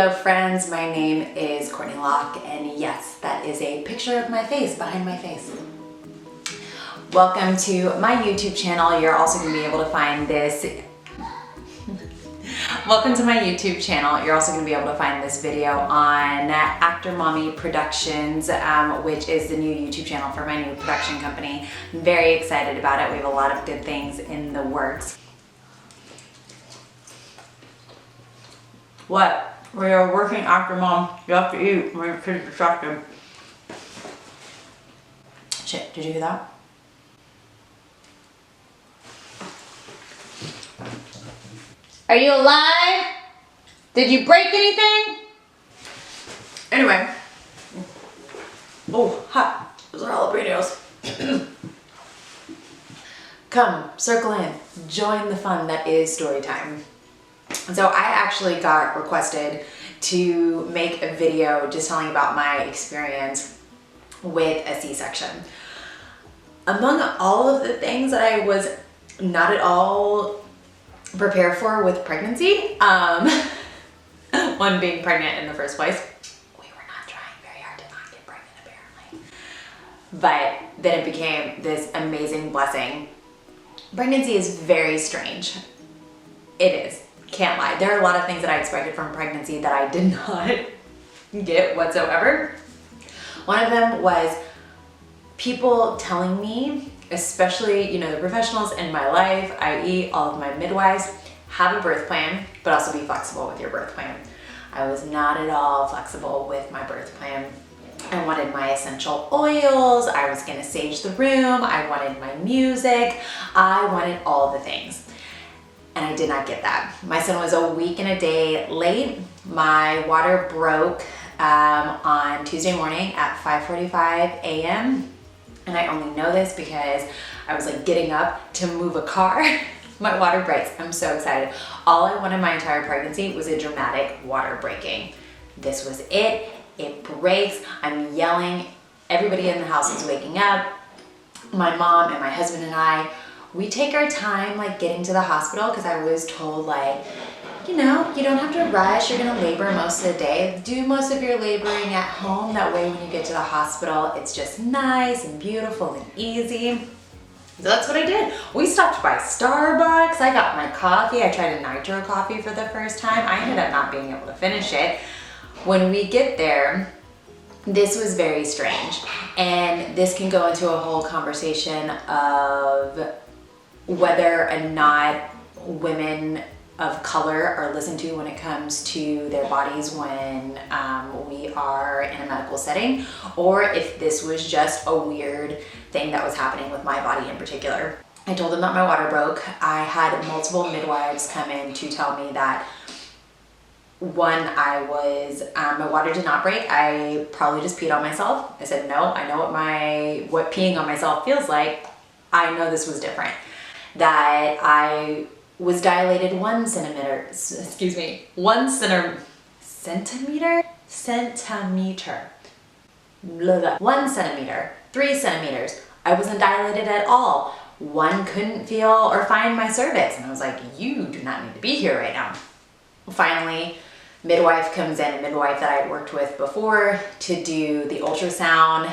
Hello friends, my name is Courtney Locke, and yes, that is a picture of my face behind my face. Welcome to my YouTube channel. You're also going to be able to find this Welcome to my YouTube channel. You're also going to be able to find this video on Actor Mommy Productions, which is the new YouTube channel for my new production company. I'm very excited about it. We have a lot of good things in the works. What? We are working actor mom. You have to eat. We're pretty distracted. Shit, did you hear that? Are you alive? Did you break anything? Anyway. Oh, hot. Those are jalapenos. Come, circle in. Join the fun that is story time. So I actually got requested to make a video just telling about my experience with a C-section. Among all of the things that I was not at all prepared for with pregnancy, one being pregnant in the first place, we were not trying very hard to not get pregnant apparently. But then it became this amazing blessing. Pregnancy is very strange. It is. Can't lie. There are a lot of things that I expected from pregnancy that I did not get whatsoever. One of them was people telling me, especially, the professionals in my life, i.e. all of my midwives, have a birth plan, but also be flexible with your birth plan. I was not at all flexible with my birth plan. I wanted my essential oils, I was gonna sage the room, I wanted my music, I wanted all the things. And I did not get that. My son was a week and a day late. My water broke on Tuesday morning at 5:45 a.m. And I only know this because I was like getting up to move a car. My water breaks. I'm so excited. All I wanted my entire pregnancy was a dramatic water breaking. This was it. It breaks. I'm yelling. Everybody in the house is waking up. My mom and my husband and I, we take our time like getting to the hospital because I was told like, you don't have to rush. You're gonna labor most of the day. Do most of your laboring at home. That way when you get to the hospital, it's just nice and beautiful and easy. So that's what I did. We stopped by Starbucks. I got my coffee. I tried a nitro coffee for the first time. I ended up not being able to finish it. When we get there, this was very strange. And this can go into a whole conversation of whether or not women of color are listened to when it comes to their bodies when we are in a medical setting, or if this was just a weird thing that was happening with my body in particular. I told them that my water broke. I had multiple midwives come in to tell me that one, my water did not break. I probably just peed on myself. I said, no, I know what peeing on myself feels like. I know this was different. That I was dilated 1 centimeter, 1 centimeter, 3 centimeters. I wasn't dilated at all. One couldn't feel or find my cervix. And I was like, you do not need to be here right now. Finally, midwife comes in, a midwife that I had worked with before, to do the ultrasound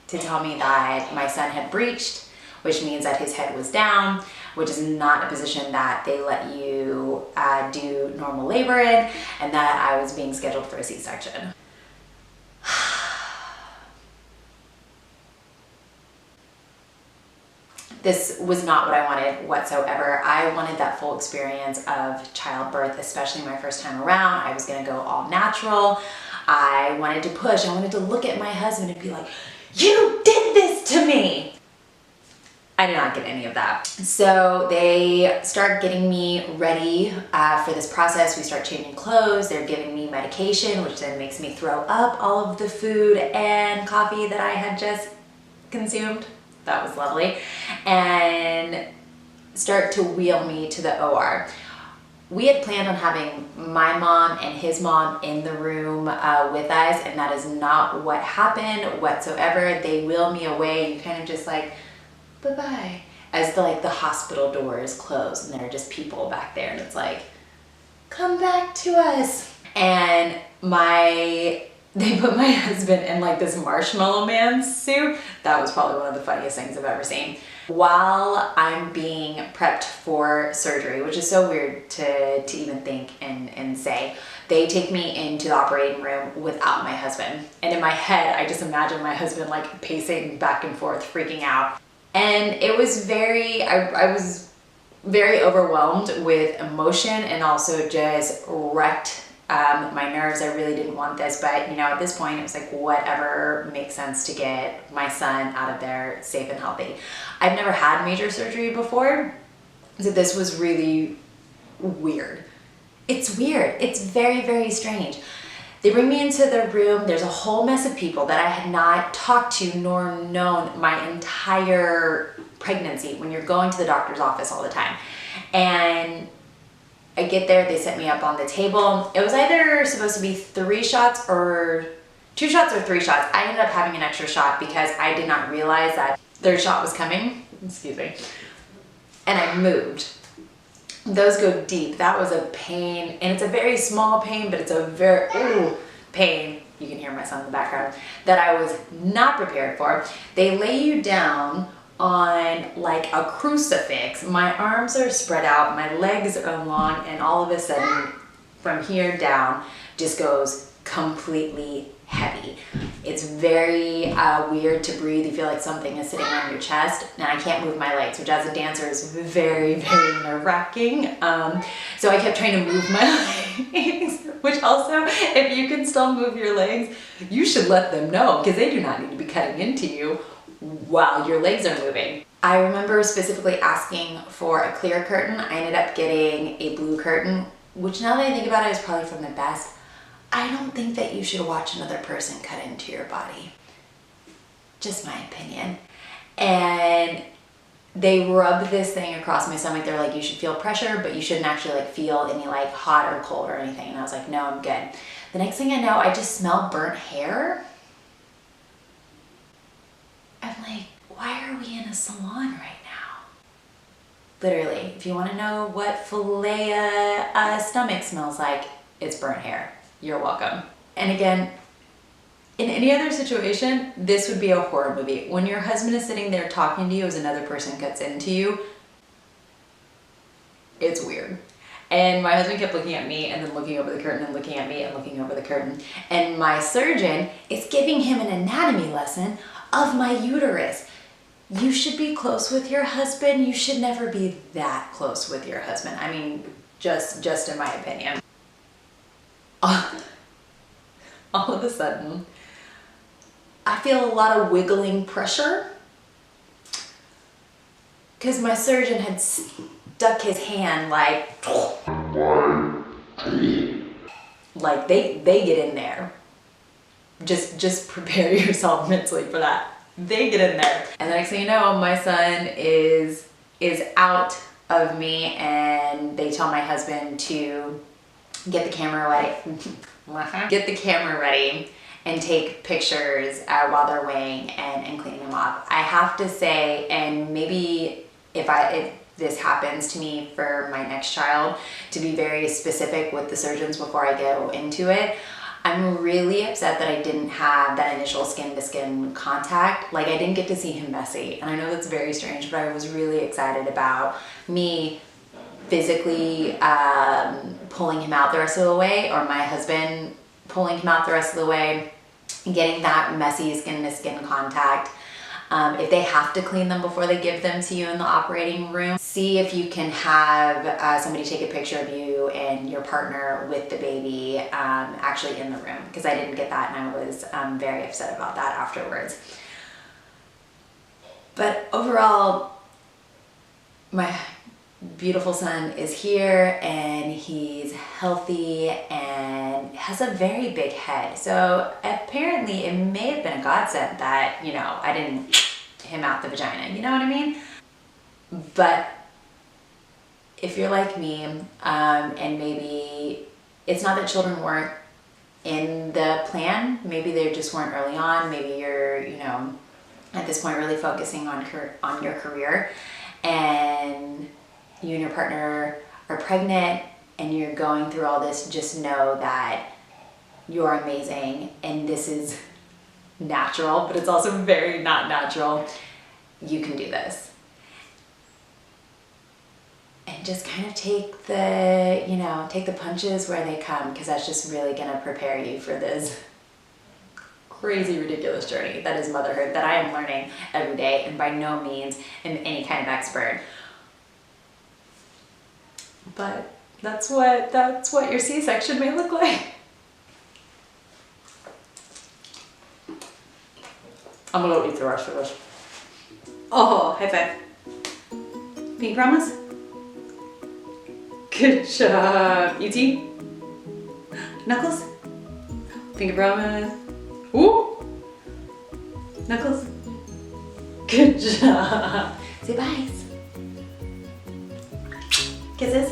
to tell me that my son had breached, which means that his head was down, which is not a position that they let you do normal labor in, and that I was being scheduled for a C-section. This was not what I wanted whatsoever. I wanted that full experience of childbirth, especially my first time around. I was gonna go all natural. I wanted to push. I wanted to look at my husband and be like, you did this to me. I did not get any of that. So they start getting me ready for this process. We start changing clothes. They're giving me medication, which then makes me throw up all of the food and coffee that I had just consumed. That was lovely. And start to wheel me to the OR. We had planned on having my mom and his mom in the room with us, and that is not what happened whatsoever. They wheel me away. You kind of just like, bye-bye, as the hospital doors close and there are just people back there, and it's like, come back to us. and they put my husband in like this Marshmallow Man suit. That was probably one of the funniest things I've ever seen. While I'm being prepped for surgery, which is so weird to even think and say, they take me into the operating room without my husband. And in my head, I just imagine my husband like pacing back and forth, freaking out. And it was I was very overwhelmed with emotion and also just wrecked my nerves. I really didn't want this, but you know, at this point it was like whatever makes sense to get my son out of there safe and healthy. I've never had major surgery before, so this was really weird. It's weird. It's very, very strange. They bring me into the room. There's a whole mess of people that I had not talked to nor known my entire pregnancy when you're going to the doctor's office all the time. And I get there, they set me up on the table. It was either supposed to be 3 shots or 2 shots or 3 shots. I ended up having an extra shot because I did not realize that third shot was coming. Excuse me. And I moved. Those go deep. That was a pain, and it's a very small pain, but it's a very pain. You can hear my son in the background, that I was not prepared for. They lay you down on like a crucifix. My arms are spread out, my legs are long, and all of a sudden from here down just goes completely heavy. It's very weird to breathe. You feel like something is sitting on your chest, and I can't move my legs, which as a dancer is very, very nerve-wracking. So I kept trying to move my legs, which also, if you can still move your legs, you should let them know, because they do not need to be cutting into you while your legs are moving. I remember specifically asking for a clear curtain. I ended up getting a blue curtain, which now that I think about it is probably from the best. I don't think that you should watch another person cut into your body. Just my opinion. And they rubbed this thing across my stomach. They're like, you should feel pressure, but you shouldn't actually like feel any like hot or cold or anything. And I was like, no, I'm good. The next thing I know, I just smell burnt hair. I'm like, why are we in a salon right now? Literally, if you want to know what filet stomach smells like, it's burnt hair. You're welcome. And again, in any other situation, this would be a horror movie. When your husband is sitting there talking to you as another person cuts into you, it's weird. And my husband kept looking at me and then looking over the curtain and looking at me and looking over the curtain. And my surgeon is giving him an anatomy lesson of my uterus. You should be close with your husband. You should never be that close with your husband. I mean, just in my opinion. All of a sudden, I feel a lot of wiggling pressure because my surgeon had stuck his hand like they get in there. Just prepare yourself mentally for that. They get in there. And the next thing you know, my son is out of me, and they tell my husband to get the camera ready and take pictures while they're weighing and cleaning them off. I have to say, and maybe if this happens to me for my next child, to be very specific with the surgeons before I go into it, I'm really upset that I didn't have that initial skin-to-skin contact. Like, I didn't get to see him messy. And I know that's very strange, but I was really excited about me physically pulling him out the rest of the way, or my husband pulling him out the rest of the way, getting that messy skin-to-skin contact. If they have to clean them before they give them to you in the operating room, see if you can have somebody take a picture of you and your partner with the baby actually in the room, because I didn't get that, and I was very upset about that afterwards. But overall, my beautiful son is here, and he's healthy and has a very big head. So apparently it may have been a godsend that, you know, I didn't him out the vagina, you know what I mean? But if you're like me, and maybe it's not that children weren't in the plan, maybe they just weren't early on, maybe you're, you know, at this point really focusing on your career, and you and your partner are pregnant, and you're going through all this, just know that you're amazing and this is natural, but it's also very not natural. You can do this. And just kind of take the punches where they come, because that's just really gonna prepare you for this crazy, ridiculous journey that is motherhood that I am learning every day, and by no means am any kind of expert. But that's what your C-section may look like. I'm gonna eat the rest of this. Oh, high five. Pinky promise? Good job. E.T.? Knuckles? Pinky promise? Woo! Knuckles? Good job. Say byes. Kisses.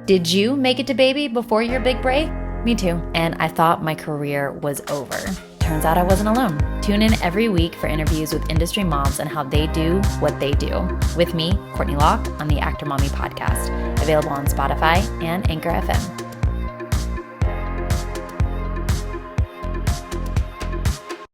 Did you make it to baby before your big break? Me too. And I thought my career was over. Turns out I wasn't alone. Tune in every week for interviews with industry moms and how they do what they do. With me, Courtney Locke, on the Actor Mommy podcast. Available on Spotify and Anchor FM.